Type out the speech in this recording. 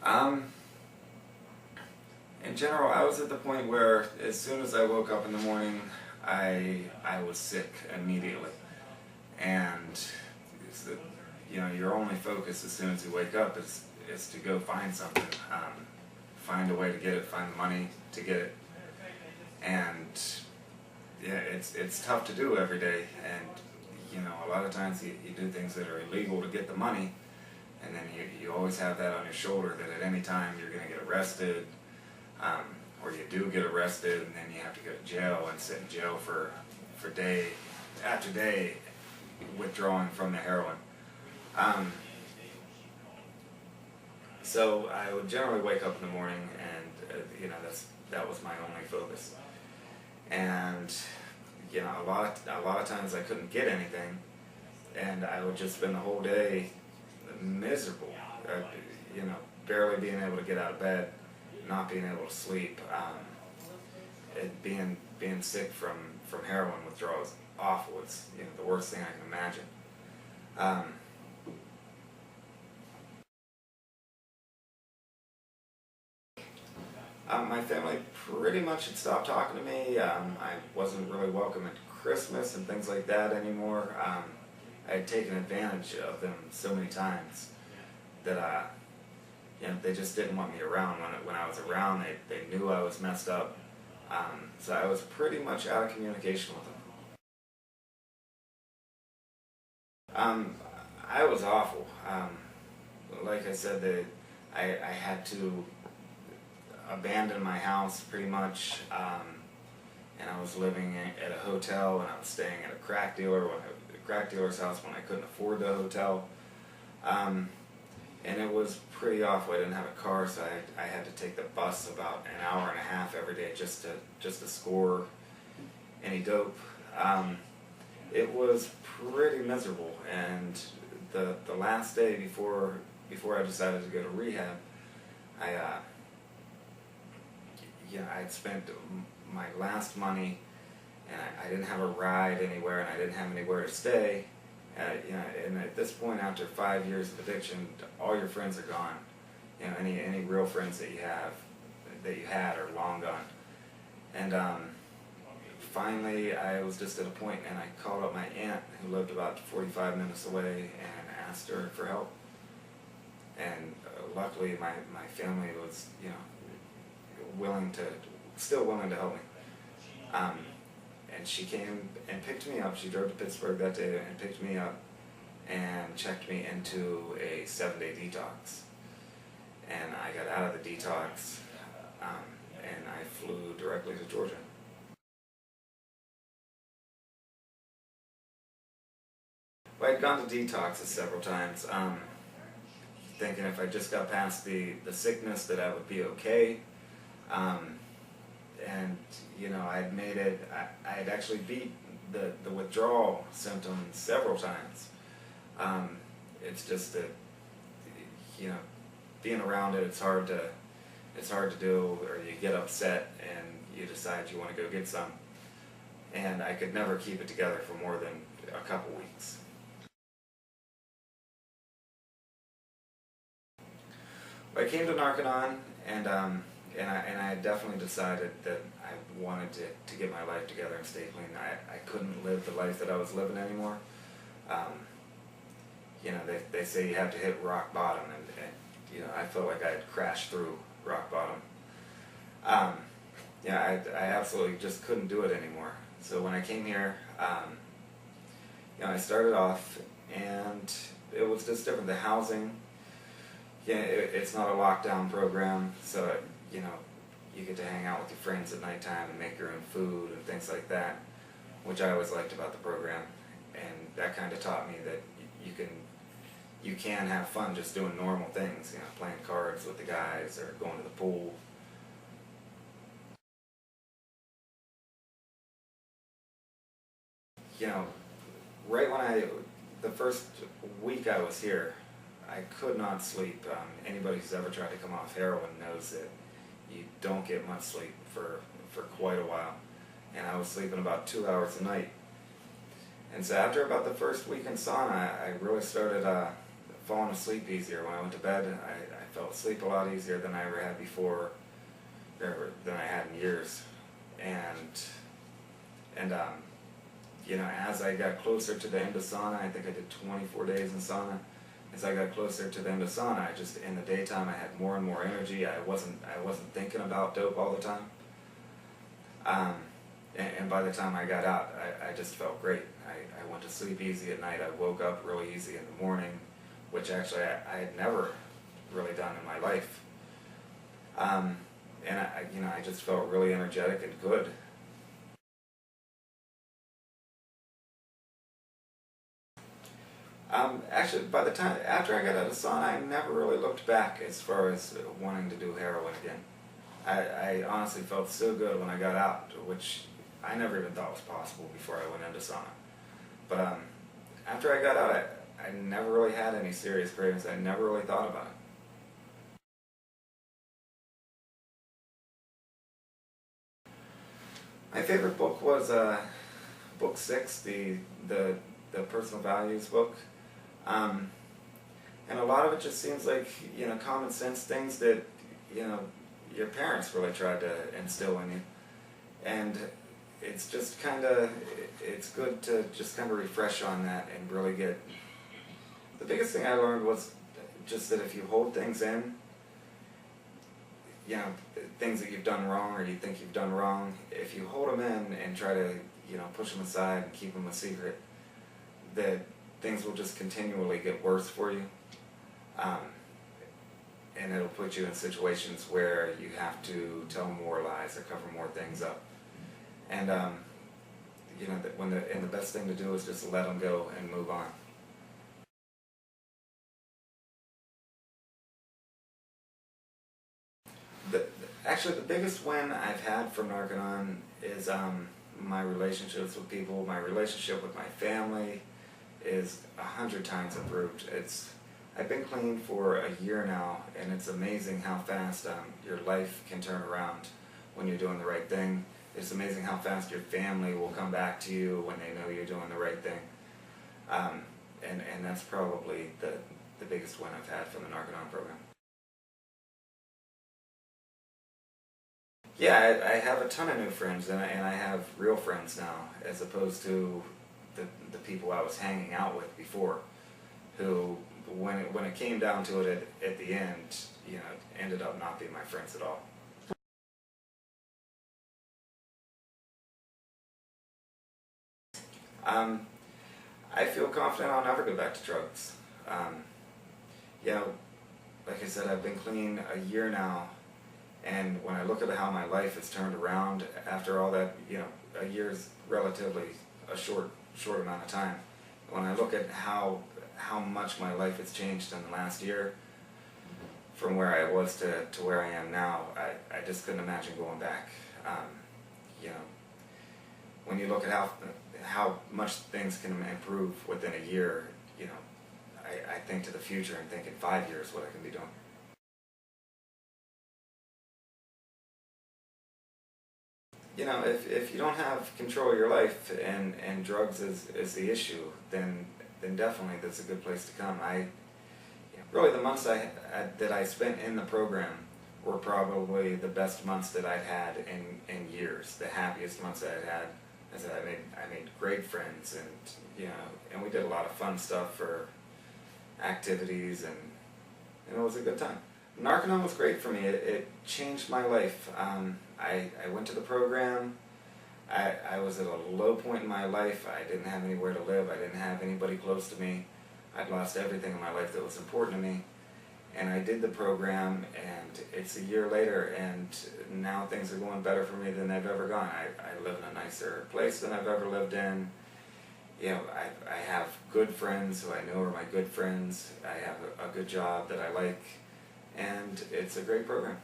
Um, in general, I was at the point where as soon as I woke up in the morning, I was sick immediately. And it's the, your only focus as soon as you wake up is to go find something, find a way to get it, find the money to get it. And yeah, it's tough to do every day. And a lot of times you do things that are illegal to get the money, and then you always have that on your shoulder that at any time you're going to get arrested, or you do get arrested, and then you have to go to jail and sit in jail for day after day withdrawing from the heroin. So I would generally wake up in the morning, and that was my only focus. And a lot of times I couldn't get anything, and I would just spend the whole day miserable. Barely being able to get out of bed, not being able to sleep. Being sick from heroin withdrawal is awful. It's the worst thing I can imagine. My family pretty much had stopped talking to me. I wasn't really welcome at Christmas and things like that anymore. I had taken advantage of them so many times that they just didn't want me around. When I was around, they knew I was messed up. So I was pretty much out of communication with them. I was awful. Like I said, I had to abandon my house pretty much, and I was living at a hotel, and I was staying at a crack dealer's house when I couldn't afford the hotel. And it was pretty awful. I didn't have a car, so I had to take the bus about an hour and a half every day just to score any dope. It was pretty miserable, and the last day before I decided to go to rehab, I'd spent my last money, and I didn't have a ride anywhere, and I didn't have anywhere to stay. And at this point, after 5 years of addiction, all your friends are gone. Any real friends that you had are long gone. And finally, I was just at a point, and I called up my aunt, who lived about 45 minutes away, and asked her for help. And luckily, my family was, still willing to help me. And she came and picked me up. She drove to Pittsburgh that day and picked me up and checked me into a 7-day detox. And I got out of the detox, and I flew directly to Georgia. Well, I'd gone to detoxes several times, thinking if I just got past the sickness that I would be okay. And I'd made it. I had actually beat the withdrawal symptoms several times. It's just that being around it, it's hard to do, or you get upset and you decide you want to go get some. And I could never keep it together for more than a couple weeks. But I came to Narconon, and I definitely decided that I wanted to get my life together and stay clean. I couldn't live the life that I was living anymore. They say you have to hit rock bottom, and I felt like I had crashed through rock bottom. I absolutely just couldn't do it anymore. So when I came here, I started off, and it was just different. The housing, it's not a lockdown program, so you get to hang out with your friends at nighttime and make your own food and things like that, which I always liked about the program. And that kind of taught me that you can have fun just doing normal things, playing cards with the guys or going to the pool. Right when the first week I was here, I could not sleep. Anybody who's ever tried to come off heroin knows that you don't get much sleep for quite a while. And I was sleeping about 2 hours a night. And so after about the first week in sauna, I really started falling asleep easier. When I went to bed, I fell asleep a lot easier than I ever had before, or than I had in years. And you know, as I got closer to the end of sauna, I think I did 24 days in sauna. As I got closer to the end of sauna, I just, in the daytime, I had more and more energy. I wasn't thinking about dope all the time. And by the time I got out, I just felt great. I went to sleep easy at night. I woke up really easy in the morning, which actually I had never really done in my life. And you know, I just felt really energetic and good. Actually, by the time, after I got out of sauna, I never really looked back as far as wanting to do heroin again. I honestly felt so good when I got out, which I never even thought was possible before I went into sauna. But after I got out, I never really had any serious cravings. I never really thought about it. My favorite book was book 6, the personal values book. And a lot of it just seems like, you know, common sense things that, you know, your parents really tried to instill in you. And it's just kind of, it's good to just kind of refresh on that and really get, the biggest thing I learned was just that if you hold things in, you know, things that you've done wrong or you think you've done wrong, if you hold them in and try to, you know, push them aside and keep them a secret, that things will just continually get worse for you. And it'll put you in situations where you have to tell more lies or cover more things up. And you know, and the best thing to do is just let them go and move on. Actually, the biggest win I've had from Narconon is my relationships with people. My relationship with my family is 100 times improved. I've been clean for a year now, and it's amazing how fast your life can turn around when you're doing the right thing. It's amazing how fast your family will come back to you when they know you're doing the right thing. And that's probably the biggest win I've had from the Narconon program. Yeah, I have a ton of new friends, and I have real friends now, as opposed to the people I was hanging out with before, who, when it came down to it at the end, you know, ended up not being my friends at all. I feel confident I'll never go back to drugs. You know, like I said, I've been clean a year now, and when I look at how my life has turned around after all that, you know, a year's relatively a short amount of time. When I look at how much my life has changed in the last year, from where I was to where I am now, I just couldn't imagine going back. You know, when you look at how much things can improve within a year, you know, I think to the future and think in 5 years what I can be doing. You know, if you don't have control of your life and drugs is the issue, then definitely that's a good place to come. Really the months that I spent in the program were probably the best months that I'd had in years. The happiest months that I'd had. I said I made great friends, and you know, and we did a lot of fun stuff for activities, and it was a good time. Narconon was great for me. It changed my life. I went to the program. I was at a low point in my life. I didn't have anywhere to live. I didn't have anybody close to me. I'd lost everything in my life that was important to me. And I did the program, and it's a year later, and now things are going better for me than they've ever gone. I live in a nicer place than I've ever lived in. You know, I have good friends who I know are my good friends. I have a good job that I like, and it's a great program.